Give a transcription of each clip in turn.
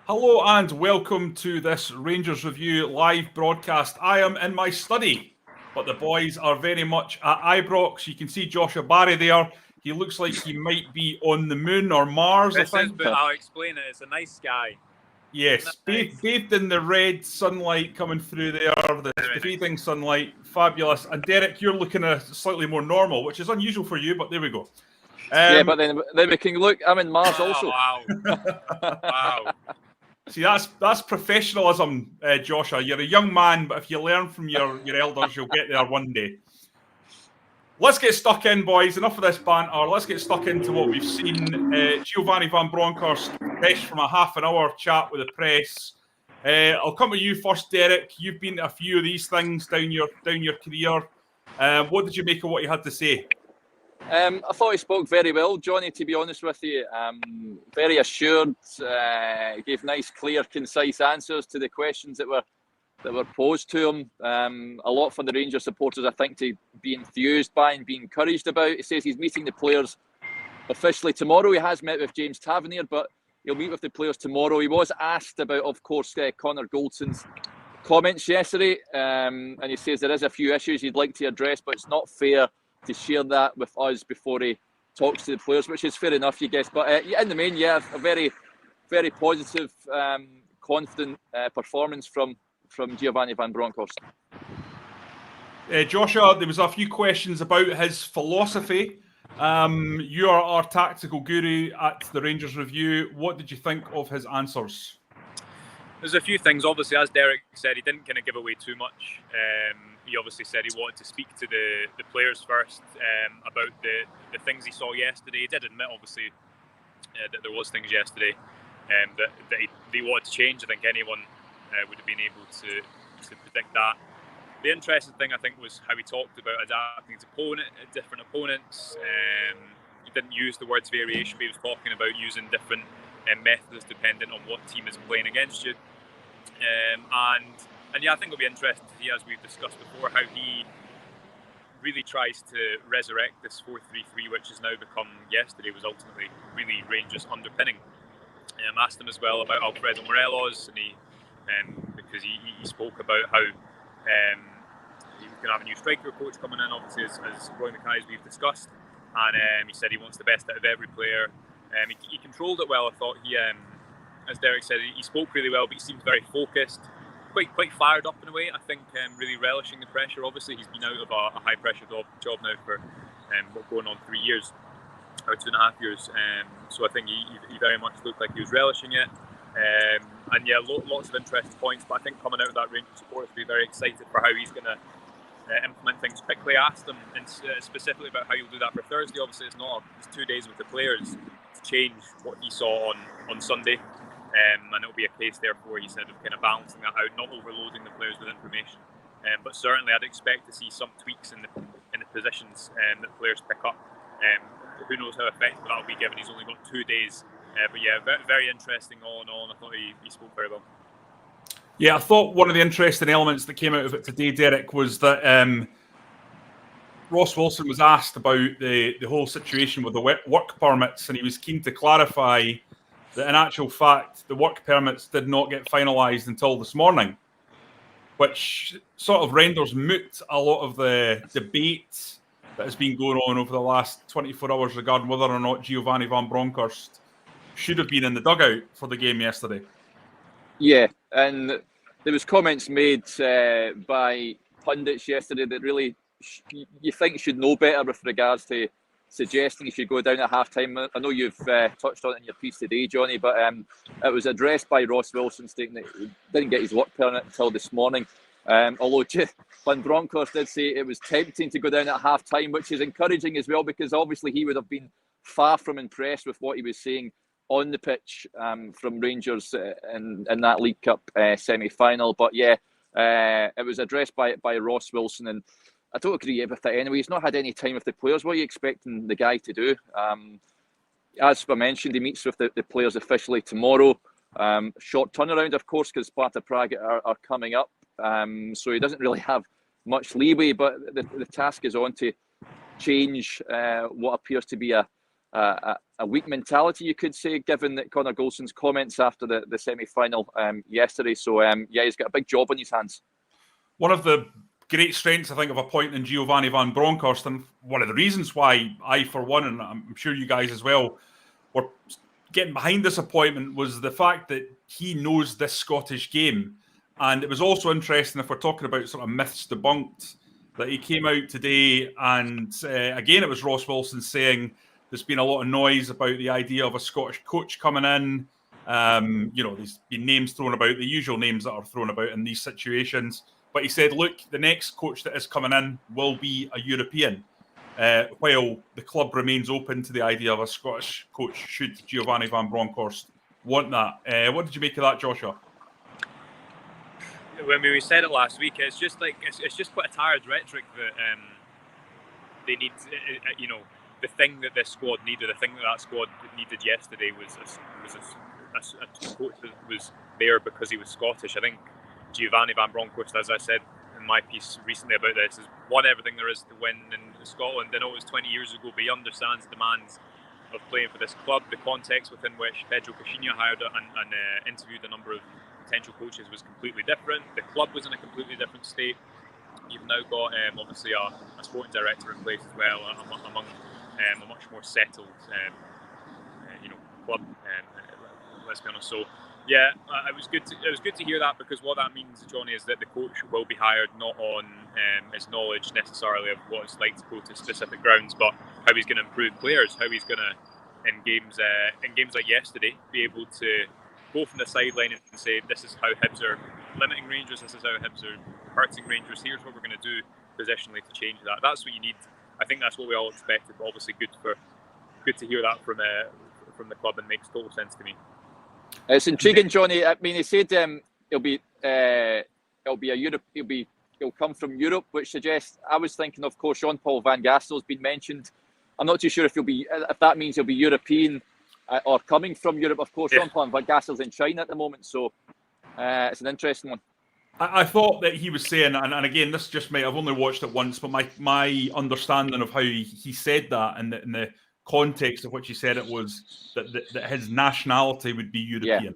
Hello and welcome to this Rangers Review live broadcast. I am in my study, but the boys are very much at Ibrox. You can see Joshua Barrie there. He looks like he might be on the moon or Mars, I think. But I'll explain it. It's a nice sky. Yes, bathed in the red sunlight coming through there, the fading sunlight, fabulous. And Derek, you're looking slightly more normal, which is unusual for you, but there we go. Yeah, but then we can look. I'm in Mars also. Wow. Wow. See, that's professionalism, Joshua. You're a young man, but if you learn from your elders, you'll get there one day. Let's get stuck in, boys. Enough of this banter. Let's get stuck into what we've seen. Giovanni van Bronckhorst, fresh from a half-an-hour chat with the press. I'll come to you first, Derek. You've been to a few of these things down your career. What did you make of what he had to say? I thought he spoke very well, Johnny, to be honest with you. Very assured, gave nice, clear, concise answers to the questions that were posed to him. A lot for the Rangers supporters, I think, to be enthused by and be encouraged about. He says he's meeting the players officially tomorrow. He has met with James Tavernier, but he'll meet with the players tomorrow. He was asked about, of course, Connor Goldson's comments yesterday, and he says there is a few issues he'd like to address, but it's not fair to share that with us before he talks to the players, which is fair enough, you guess. But in the main, yeah, a very, very positive, confident performance from Giovanni van Bronckhorst. Joshua, there was a few questions about his philosophy. You are our tactical guru at the Rangers Review. What did you think of his answers? There's a few things. Obviously, as Derek said, he didn't kind of give away too much. He obviously said he wanted to speak to the players first about the things he saw yesterday. He did admit, obviously, that there was things yesterday that they wanted to change. I think anyone would have been able to predict that. The interesting thing, I think, was how he talked about adapting to different opponents. He didn't use the words variation, but he was talking about using different methods depending on what team is playing against you. And yeah, I think it'll be interesting to see, as we've discussed before, how he really tries to resurrect this 4-3-3, which has now become, yesterday was ultimately really Rangers underpinning. Asked him as well about Alfredo Morelos, and because he spoke about how he was going to have a new striker coach coming in, obviously, as Roy Mackay, as we've discussed, and he said he wants the best out of every player. He controlled it well. I thought he, as Derek said, he spoke really well, but he seemed very focused. Quite fired up in a way. I think really relishing the pressure. Obviously, he's been out of a high pressure job now for going on 3 years or 2.5 years. So I think he very much looked like he was relishing it. And yeah, lots of interesting points. But I think coming out of that, Rangers supporters will be very excited for how he's going to implement things quickly. I asked him specifically about how you'll do that for Thursday. Obviously, it's 2 days with the players to change what he saw on Sunday. And it'll be a case, therefore, he said, of kind of balancing that out, not overloading the players with information. But certainly, I'd expect to see some tweaks in the positions that players pick up. Who knows how effective that'll be, given he's only got 2 days. But yeah, very, very interesting all in all. I thought he spoke very well. Yeah, I thought one of the interesting elements that came out of it today, Derek, was that Ross Wilson was asked about the whole situation with the work permits, and he was keen to clarify that in actual fact, the work permits did not get finalised until this morning, which sort of renders moot a lot of the debate that has been going on over the last 24 hours regarding whether or not Giovanni van Bronckhorst should have been in the dugout for the game yesterday. Yeah, and there was comments made by pundits yesterday that really you think should know better with regards to suggesting he should go down at half-time. I know you've touched on it in your piece today, Johnny, but it was addressed by Ross Wilson, stating that he didn't get his work permit until this morning. Although Van Bronckhorst did say it was tempting to go down at half-time, which is encouraging as well, because obviously he would have been far from impressed with what he was saying on the pitch from Rangers in that League Cup semi-final. But yeah, it was addressed by Ross Wilson, and I don't agree with it anyway. He's not had any time with the players. What are you expecting the guy to do? As I mentioned, he meets with the players officially tomorrow. Short turnaround, of course, because Sparta Prague are coming up. So he doesn't really have much leeway, but the task is on to change what appears to be a a weak mentality, you could say, given that Connor Golson's comments after the semi-final yesterday. So, he's got a big job on his hands. One of the great strengths, I think, of appointing Giovanni van Bronckhorst, and one of the reasons why I, for one, and I'm sure you guys as well, were getting behind this appointment was the fact that he knows this Scottish game. And it was also interesting, if we're talking about sort of myths debunked, that he came out today and, again, it was Ross Wilson saying there's been a lot of noise about the idea of a Scottish coach coming in. There's been names thrown about, the usual names that are thrown about in these situations. But he said, look, the next coach that is coming in will be a European, while the club remains open to the idea of a Scottish coach should Giovanni van Bronckhorst want that. What did you make of that, Joshua? When we said it last week, it's just like it's just quite a tired rhetoric that they need. The thing that this squad needed, the thing that squad needed yesterday was a coach that was there because he was Scottish. I think Giovanni van Bronckhorst, as I said in my piece recently about this, has won everything there is to win in Scotland. I know it was 20 years ago, but he understands the demands of playing for this club. The context within which Pedro Caixinha hired and interviewed a number of potential coaches was completely different. The club was in a completely different state. You've now got obviously a sporting director in place as well, among a much more settled club. Let's be honest. So yeah, it was good to hear that, because what that means, Johnny, is that the coach will be hired not on his knowledge necessarily of what it's like to go to specific grounds, but how he's going to improve players, how he's going to in games like yesterday be able to go from the sideline and say, this is how Hibs are limiting Rangers, this is how Hibs are hurting Rangers, here's what we're going to do positionally to change that. That's what you need. I think that's what we all expected, but obviously good to hear that from the club, and makes total sense to me. It's intriguing, Johnny. I mean, he said he'll come from Europe, which suggests, I was thinking, of course, Jean-Paul Van Gastel's been mentioned. I'm not too sure if that means he'll be European or coming from Europe. Of course, Jean-Paul Van Gastel's in China at the moment, so it's an interesting one. I thought that he was saying, and again, this just might, I've only watched it once, but my understanding of how he said that and in the context of which he said it was that his nationality would be European.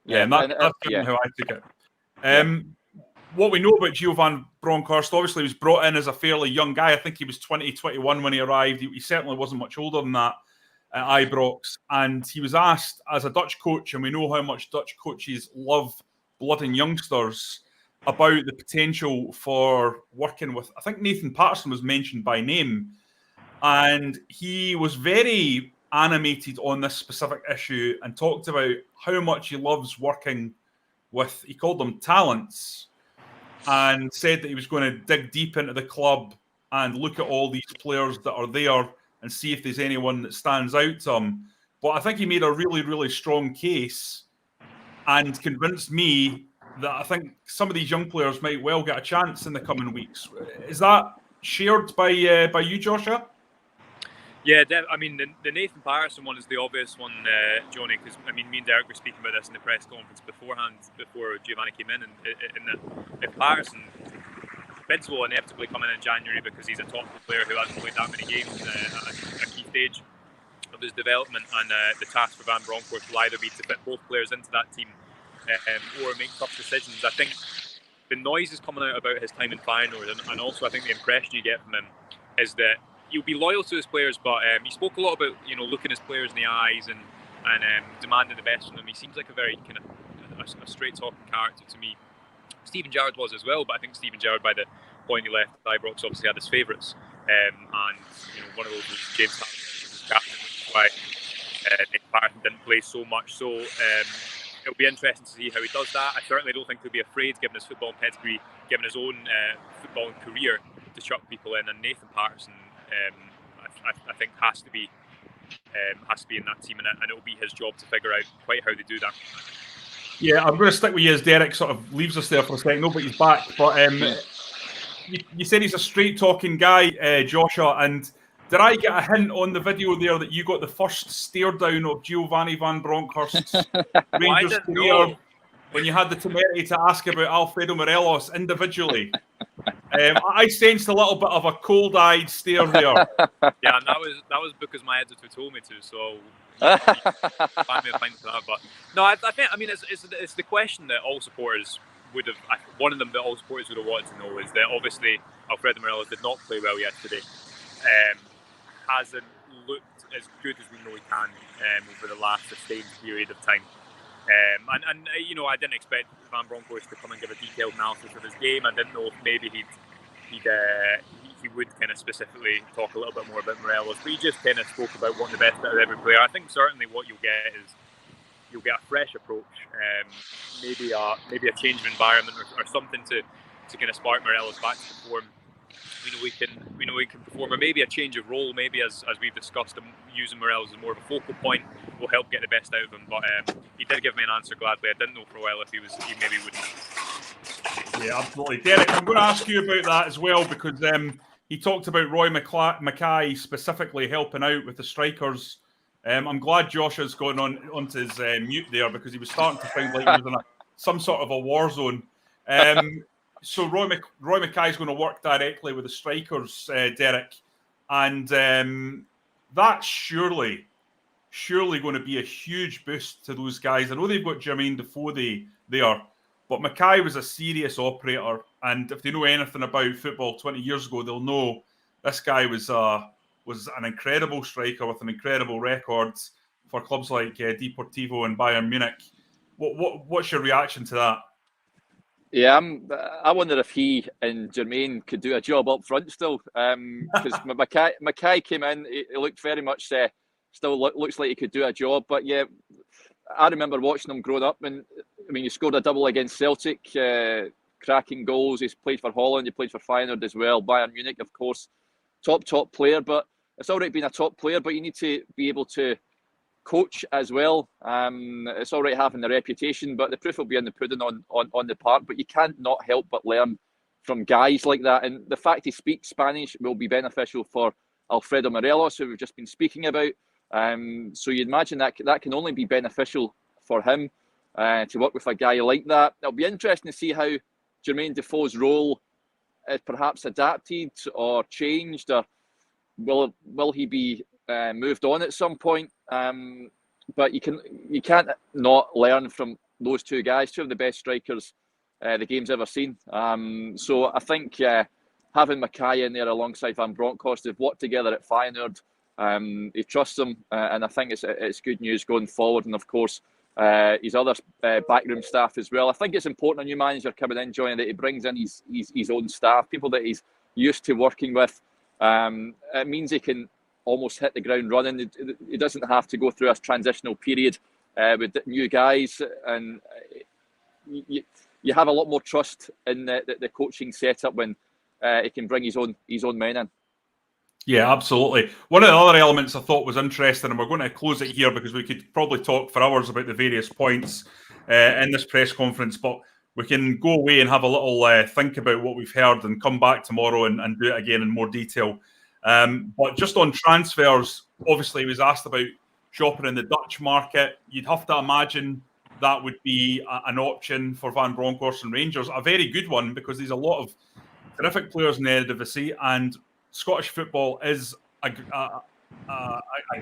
And that's how I took it. What we know about Gio van Bronckhorst, obviously, he was brought in as a fairly young guy. I think he was 20, 21 when he arrived. He certainly wasn't much older than that at Ibrox. And he was asked, as a Dutch coach, and we know how much Dutch coaches love blooding youngsters, about the potential for working with, I think Nathan Patterson was mentioned by name, and he was very animated on this specific issue and talked about how much he loves working with, he called them talents, and said that he was going to dig deep into the club and look at all these players that are there and see if there's anyone that stands out to him. But I think he made a really, really strong case and convinced me that I think some of these young players might well get a chance in the coming weeks. Is that shared by you, Joshua? Yeah, I mean, the Nathan Patterson one is the obvious one, Johnny, because, I mean, me and Derek were speaking about this in the press conference beforehand, before Giovanni came in, and if Patterson, bids will inevitably come in January because he's a top player who hasn't played that many games at a key stage of his development, and the task for Van Bronckhorst will either be to fit both players into that team or make tough decisions. I think the noise is coming out about his time in Feyenoord, and also I think the impression you get from him is that he'll be loyal to his players, but he spoke a lot about looking his players in the eyes and demanding the best from them. He seems like a very kind of a straight talking character to me. Stephen Gerrard was as well, but I think Stephen Gerrard, by the point he left Ibrox, obviously had his favourites, and one of those was James Harrison was his captain, which is why Nick Patterson didn't play so much. So it'll be interesting to see how he does that. I certainly don't think he'll be afraid, given his football pedigree, given his own footballing career, to chuck people in. And Nathan Patterson, I think, has to be in that team, and it'll be his job to figure out quite how they do that. Yeah, I'm going to stick with you as Derek sort of leaves us there for a second. Nobody's back, but you said he's a straight-talking guy, Joshua, and did I get a hint on the video there that you got the first stare down of Giovanni van Bronckhorst's Rangers career when you had the temerity to ask about Alfredo Morelos individually? I sensed a little bit of a cold-eyed stare there. Yeah, and that was because my editor told me to. So find me a pint for that. But no, I think it's the question that all supporters would have. One of them that all supporters would have wanted to know is that obviously Alfredo Morelos did not play well yesterday. Hasn't looked as good as we know he can over the last sustained period of time. And I didn't expect Van Bronckhorst to come and give a detailed analysis of his game. I didn't know if maybe he would kind of specifically talk a little bit more about Morelos, but he just kind of spoke about wanting the best out of every player. I think certainly what you'll get a fresh approach, maybe a change of environment or something to kind of spark Morelos back to perform. We know he can perform, or maybe a change of role. Maybe as we've discussed, using Morelos as more of a focal point will help get the best out of him. But he did give me an answer gladly. I didn't know for a while if he maybe wouldn't. Yeah, absolutely, Derek. I'm going to ask you about that as well because he talked about Roy Mackay specifically helping out with the strikers. I'm glad Josh has gone onto his mute there because he was starting to sound like he was in some sort of a war zone. So Roy Mackay is going to work directly with the strikers, Derek, and that's surely going to be a huge boost to those guys. I know they've got Jermaine Defoe there, but Mackay was a serious operator, and if they know anything about football 20 years ago, they'll know this guy was an incredible striker with an incredible record for clubs like Deportivo and Bayern Munich. What's your reaction to that? Yeah, I wonder if he and Jermaine could do a job up front still, because Mackay came in. He looked very much still looks like he could do a job. But yeah, I remember watching him growing up, and he scored a double against Celtic, cracking goals. He's played for Holland. He played for Feyenoord as well. Bayern Munich, of course, top player. But it's all right being a top player, but you need to be able to coach as well. It's all right having the reputation, but the proof will be in the pudding on the park. But you can't not help but learn from guys like that. And the fact he speaks Spanish will be beneficial for Alfredo Morelos, who we've just been speaking about. So you'd imagine that can only be beneficial for him to work with a guy like that. It'll be interesting to see how Jermaine Defoe's role is perhaps adapted or changed, or will he be moved on at some point? But you can't not learn from those two guys, two of the best strikers the game's ever seen. So I think having Mackay in there alongside Van Bronckhorst, they've worked together at Feyenoord. He trusts them, and I think it's good news going forward. And of course, his other backroom staff as well. I think it's important a new manager coming in, joining, that he brings in his own staff, people that he's used to working with. It means he can almost hit the ground running. He doesn't have to go through a transitional period with new guys, and you have a lot more trust in the coaching setup when he can bring his own men in. Yeah, absolutely. One of the other elements I thought was interesting, and we're going to close it here because we could probably talk for hours about the various points in this press conference, but we can go away and have a little think about what we've heard and come back tomorrow and do it again in more detail. But just on transfers, obviously he was asked about shopping in the Dutch market. You'd have to imagine that would be an option for Van Bronckhorst and Rangers, a very good one, because there's a lot of terrific players in the Eredivisie, and Scottish football is a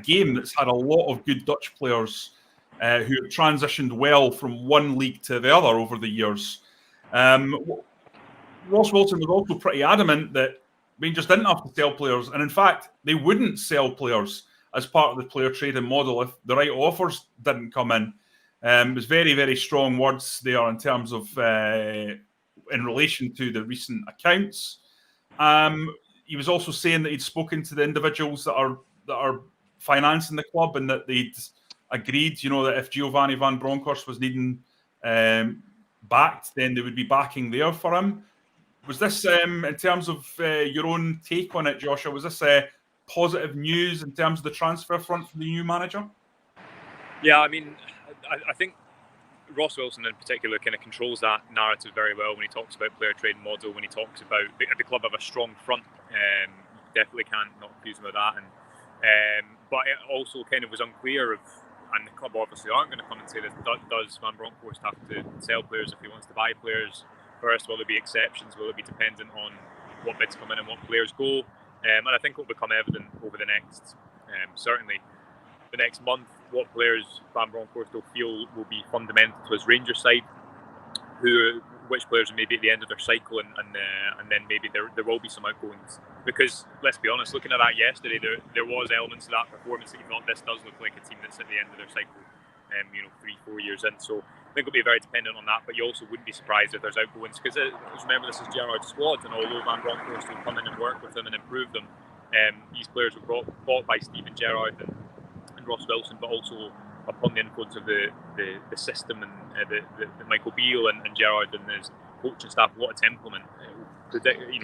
game that's had a lot of good Dutch players who have transitioned well from one league to the other over the years. Ross Wilson was also pretty adamant that Rangers didn't have to sell players, and in fact, they wouldn't sell players as part of the player trading model if the right offers didn't come in. It was very, very strong words there in terms of in relation to the recent accounts. He was also saying that he'd spoken to the individuals that are financing the club, and that they'd agreed, that if Giovanni van Bronckhorst was needing backed, then they would be backing there for him. Was this, in terms of your own take on it, Joshua, was this positive news in terms of the transfer front for the new manager? Yeah, I think Ross Wilson in particular kind of controls that narrative very well when he talks about player trading model, when he talks about the club have a strong front. Definitely can't not accuse him of that. But it also kind of was unclear of, and the club obviously aren't going to come and say this, does Van Bronckhorst have to sell players if he wants to buy players first? Will there be exceptions? Will it be dependent on what bids come in and what players go. And I think it will become evident over the next, certainly the next month, what players Van Bronckhorst will feel will be fundamental to his Rangers side, which players are maybe at the end of their cycle, and then maybe there will be some outgoings. Because let's be honest, looking at that yesterday, there was elements of that performance that you thought this does look like a team that's at the end of their cycle, 3-4 years in. So I think it'll be very dependent on that, but you also wouldn't be surprised if there's outgoings, because remember, this is Gerrard's squad, and although Van Bronckhorst will come in and work with them and improve them, these players were bought by Steven Gerrard and Ross Wilson, but also upon the influence of the system and the Michael Beale and Gerrard and his coaching staff. What a temperament!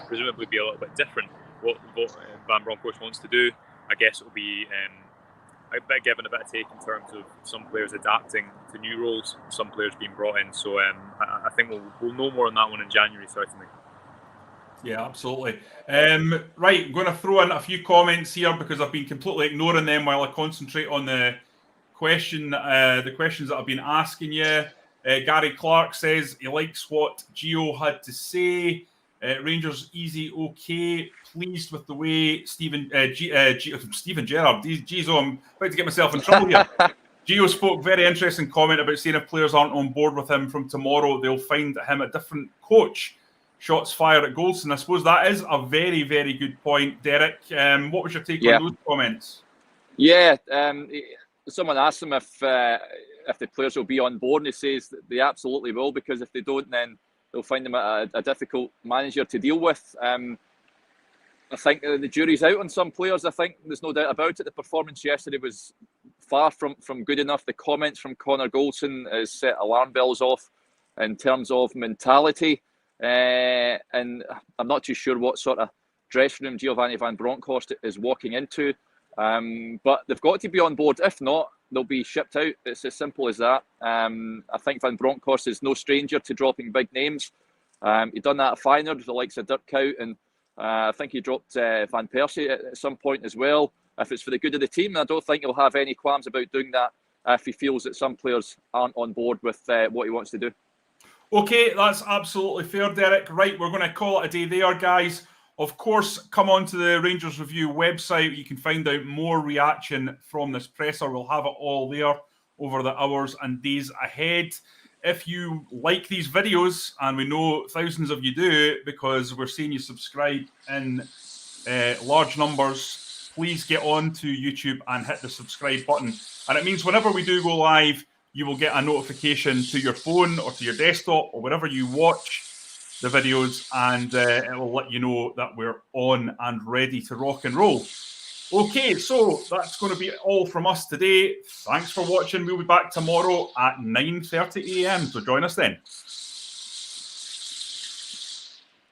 Presumably be a little bit different. What Van Bronckhorst wants to do, I guess it will be a bit give and a bit of take in terms of some players adapting to new roles, some players being brought in. So I think we'll know more on that one in January, certainly. Yeah, absolutely. Right, I'm going to throw in a few comments here because I've been completely ignoring them while I concentrate on the questions that I've been asking you. Gary Clark says he likes what Gio had to say. Rangers easy, okay. Pleased with the way Steven Gerrard. Geez, I'm about to get myself in trouble here. Gio spoke very interesting comment about saying if players aren't on board with him from tomorrow, they'll find him a different coach. Shots fired at Goldson. I suppose that is a very, very good point, Derek. What was your take on those comments? Yeah, someone asked him if the players will be on board, and he says that they absolutely will, because if they don't, then they'll find them a difficult manager to deal with. I think the jury's out on some players. I think there's no doubt about it. The performance yesterday was far from good enough. The comments from Connor Goldson has set alarm bells off in terms of mentality. And I'm not too sure what sort of dressing room Giovanni van Bronckhorst is walking into. But they've got to be on board. If not, they'll be shipped out. It's as simple as that. I think Van Bronckhorst is no stranger to dropping big names. He done that at Feyenoord with the likes of Dirk Kuyt, and I think he dropped Van Persie at some point as well. If it's for the good of the team, I don't think he'll have any qualms about doing that if he feels that some players aren't on board with what he wants to do. Okay, that's absolutely fair, Derek. Right, we're going to call it a day there, guys. Of course, come on to the Rangers Review website. You can find out more reaction from this presser. We'll have it all there over the hours and days ahead. If you like these videos, and we know thousands of you do because we're seeing you subscribe in large numbers, please get on to YouTube and hit the subscribe button. And it means whenever we do go live, you will get a notification to your phone or to your desktop or wherever you watch the videos, and it will let you know that we're on and ready to rock and roll. Okay, so that's going to be all from us today. Thanks for watching. We'll be back tomorrow at 9:30 a.m. So join us then.